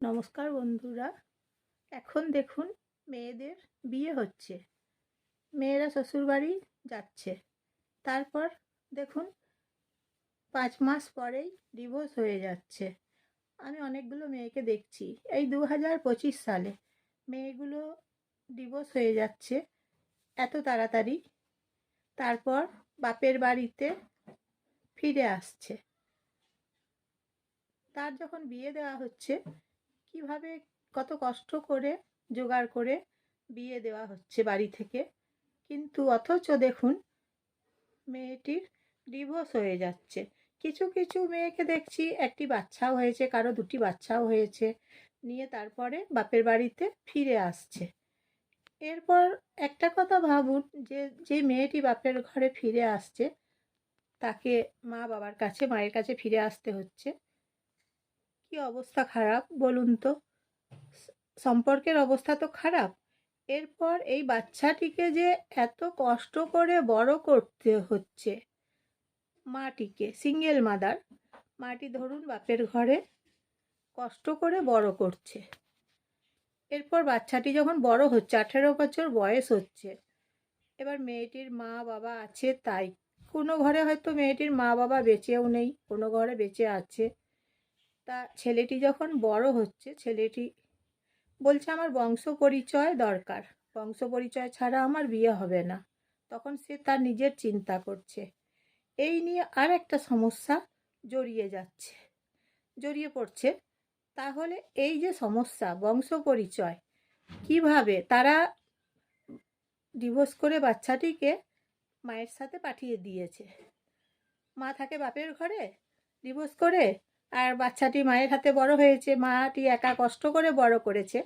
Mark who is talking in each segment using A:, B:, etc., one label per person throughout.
A: নমস্কার বন্ধুরা। এখন দেখুন মেয়েদের বিয়ে হচ্ছে, মেয়েরা শ্বশুরবাড়ি যাচ্ছে, তারপর দেখুন 5 মাস পরেই ডিভোর্স হয়ে যাচ্ছে। আমি অনেকগুলো মেয়েকে দেখছি এই 2025 সালে মেয়েগুলো ডিভোর্স হয়ে যাচ্ছে এত তাড়াতাড়ি, তারপর বাপের বাড়িতে ফিরে আসছে। তার যখন বিয়ে দেওয়া হচ্ছে, কিভাবে কত কষ্ট করে জোগাড় করে বিয়ে দেওয়া হচ্ছে বাড়ি থেকে, কিন্তু অথচ দেখুন মেয়েটির ডিভোর্স হয়ে যাচ্ছে। কিছু কিছু মেয়েকে দেখছি একটি বাচ্চাও হয়েছে, কারো দুটি বাচ্চাও হয়েছে, নিয়ে তারপরে বাপের বাড়িতে ফিরে আসছে। এরপর একটা কথা ভাবুন, যে মেয়েটি বাপের ঘরে ফিরে আসছে তাকে মায়ের কাছে ফিরে আসতে হচ্ছে। কি অবস্থা খারাপ বলুন তো, সম্পর্কের অবস্থা তো খারাপ। এরপর এই বাচ্চাটিকে যে এত কষ্ট করে বড় করতে হচ্ছে, মাটিকে সিঙ্গেল মাদার, মাটি ধরুন বাপের ঘরে কষ্ট করে বড় করছে। এরপর বাচ্চাটি যখন বড় হচ্ছে, 18 বছর বয়স হচ্ছে, এবার মেয়েটির মা বাবা আছে, তাই কোনো ঘরে হয়তো মেয়েটির মা বাবা বেঁচেও নেই, কোনো ঘরে বেঁচে আছে। তা ছেলেটি যখন বড় হচ্ছে, ছেলেটি বলছে আমার বংশ পরিচয় দরকার, বংশ পরিচয় ছাড়া আমার বিয়ে হবে না। তখন সে তার নিজের চিন্তা করছে। এই নিয়ে আর একটা সমস্যা জড়িয়ে পড়ছে। তাহলে এই যে সমস্যা বংশ পরিচয়, কিভাবে তারা ডিভোর্স করে বাচ্চাটিকে মায়ের সাথে পাঠিয়ে দিয়েছে। মা থাকে বাপের ঘরে, ডিভোর্স করে, আর বাচ্চাটি মায়ের হাতে বড় হয়েছে, মাটি একা কষ্ট করে বড় করেছে,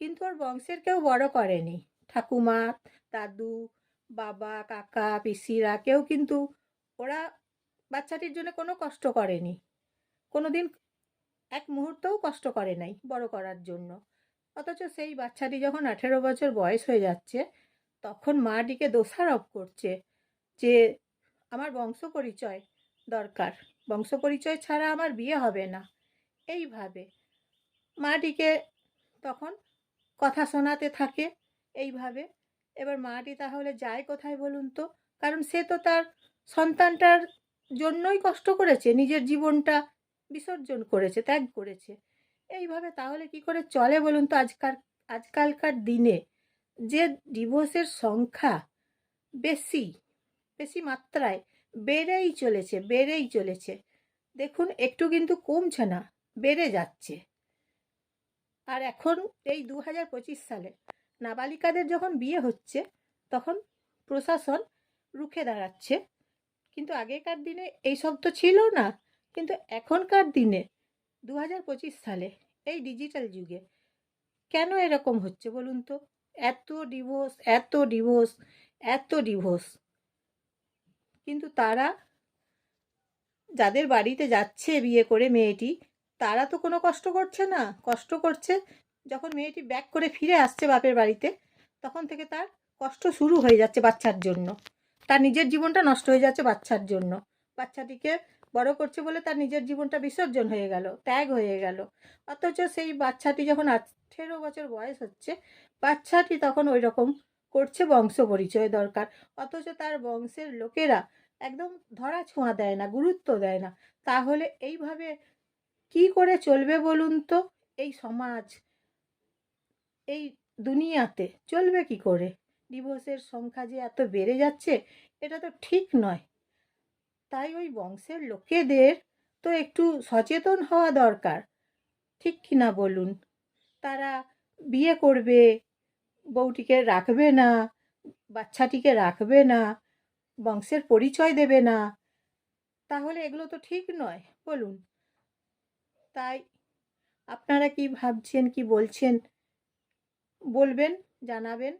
A: কিন্তু ওর বংশের কেউ বড় করেনি। ঠাকুমা, দাদু, বাবা, কাকা, পিসিরা কেউ কিন্তু ওরা বাচ্চাটির জন্য কোনো কষ্ট করেনি, কোনো দিন এক মুহূর্তও কষ্ট করে নাই বড় করার জন্য। অথচ সেই বাচ্চাটি যখন 18 বছর বয়স হয়ে যাচ্ছে, তখন মাটিকে দোষারোপ করছে যে আমার বংশ পরিচয় দরকার, বংশ পরিচয় ছাড়া আমার বিয়ে হবে না। এইভাবে মাটিকে তখন কথা শোনাতে থাকে এইভাবে। এবার মাটি তাহলে যায় কোথায় বলুন তো? কারণ সে তো তার সন্তানটার জন্যই কষ্ট করেছে, নিজের জীবনটা বিসর্জন করেছে, ত্যাগ করেছে। এইভাবে তাহলে কি করে চলে বলুন তো? আজকালকার দিনে যে ডিভোর্সের সংখ্যা বেশি বেশি মাত্রায় বেড়েই চলেছে। দেখুন একটু কিন্তু কমছে না, বেড়ে যাচ্ছে। আর এখন এই 2025 সালে নাবালিকাদের যখন বিয়ে হচ্ছে, তখন প্রশাসন রুখে দাঁড়াচ্ছে। কিন্তু আগেকার দিনে এইসব তো ছিল না। কিন্তু এখনকার দিনে 2025 সালে এই ডিজিটাল যুগে কেন এরকম হচ্ছে বলুন তো? এত ডিভোর্স, এত ডিভোর্স, এত ডিভোর্স, কিন্তু তারা, যাদের বাড়িতে যাচ্ছে বিয়ে করে মেয়েটি, তারা তো কোনো কষ্ট করছে না। কষ্ট করছে যখন মেয়েটি ব্যাক করে ফিরে আসছে বাপের বাড়িতে, তখন থেকে তার কষ্ট শুরু হয়ে যাচ্ছে বাচ্চার জন্য। তার নিজের জীবনটা নষ্ট হয়ে যাচ্ছে বাচ্চার জন্য। বাচ্চাটিকে বড় করছে বলে তার নিজের জীবনটা বিসর্জন হয়ে গেল, ত্যাগ হয়ে গেল। অথচ সেই বাচ্চাটি যখন 18 বছর বয়স হচ্ছে, বাচ্চাটি তখন ওই রকম করছে, বংশ পরিচয় দরকার। অথচ তার বংশের লোকেরা একদম ধরা ছোঁয়া দেয় না, গুরুত্ব দেয় না। তাহলে এইভাবে কি করে চলবে বলুন তো? এই সমাজ, এই দুনিয়াতে চলবে কি করে? ডিভোর্সের সংখ্যা যে এত বেড়ে যাচ্ছে, এটা তো ঠিক নয়। তাই ওই বংশের লোকেদের তো একটু সচেতন হওয়া দরকার, ঠিক কি না বলুন? তারা বিয়ে করবে, বউটিকে রাখবে না, বাচ্চাটিকে রাখবে না, বংশের পরিচয় দেবে না, তাহলে এগুলো তো ঠিক নয় বলুন। তাই আপনারা কি ভাবছেন, কি বলছেন, বলবেন, জানাবেন।